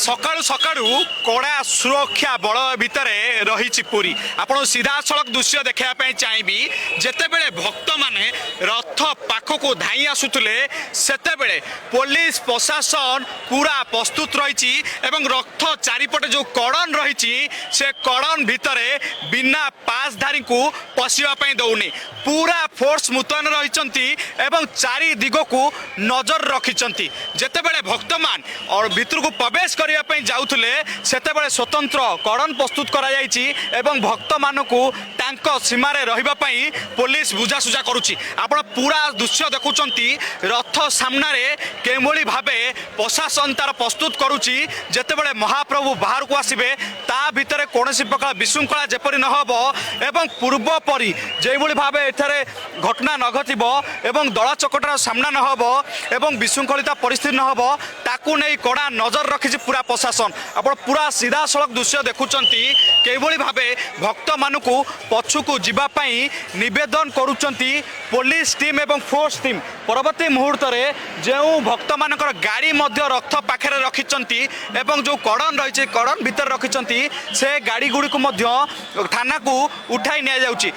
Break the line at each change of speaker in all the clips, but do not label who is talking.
सकाळू सकाळू कड़ा सुरक्षा बल भितर रही पुरी आपण सीधा सड़क दृश्य देखा चाहिए जितेबले भक्त माने रथ पाखक धाई आसुले सेतेबेले पुलिस प्रशासन पूरा प्रस्तुत रही रथ चारिपटे जो कड़न रही से कड़न भितर बिना पासधारी को पशिवाई दौनी पूरा फोर्स मुतयन रही चारि दिग को नजर रखिंट जितेबले भक्त मान और भितर को प्रवेश करने जाऊले सेतेबले स्वतंत्र कड़न प्रस्तुत कर भक्त मान को सीमार रही पुलिस बुझासुझा करुच्ची आपण पूरा दृश्य देखुंट रथ सामने केभली भाव प्रशासन तार प्रस्तुत करुच्ची जितेबले महाप्रभु बाहर को आसबे ता भितर कौन प्रकार विशृंखला जपरी न हो एवं पूर्व परी जो भाव एठारे घटना न घटव एवं दला चकटार सामना न हो एवं विशृंखलित परिस्थिति न हो ताकू नहीं कड़ा नजर रखी पूरा प्रशासन आप पूरा सीधा सड़क दृश्य देखुंट केभली भाव भक्त मान को पछुक जीवाई नवेदन करुँच पुलिस टीम एवं फोर्स टीम परवर्ती मुहूर्त में जो भक्त मान गाड़ी रथ पाखे रखिंट एवं जो कड़न रही कड़न भितर रखिंट से गाड़ी गुड़ी को थाना को उठाई नि जाऊँगी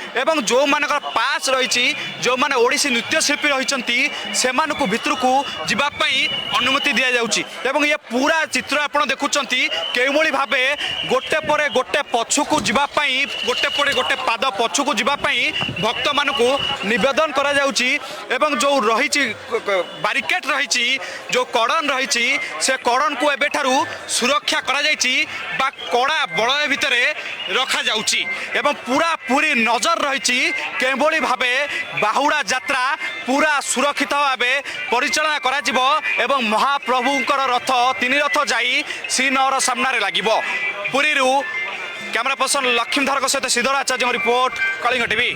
जो मान पास रही जो मैंने ओडिसी नृत्यशिल्पी रही से भितर को जीवाई अनुमति दि जाऊँगी ये पूरा चित्र आप देखुंट केभली भाव गोटे पर गोटे पछुक जीवाई गोटे पर गोटे पाद पछुक जीवाई भक्त मान को नवेदन करा जाउची एवं जो रही बारिकेड रही जो कड़न रही से कड़न को एबेठारू सुरक्षा करा जाइची बा कड़ा बलय भितर रखा जाउची एवं पूरा पूरी नजर रही केभली भावे बाहुड़ा यात्रा पूरा सुरक्षित भाव परिचालना करा जिवो एवं महाप्रभुंकर रथ तीन रथ जाई श्रीनगर सामने लागिबो। पुरी कैमरा पर्सन लक्ष्मीधर सहित श्रीधर आचार्य रिपोर्ट कलिंग टीवी।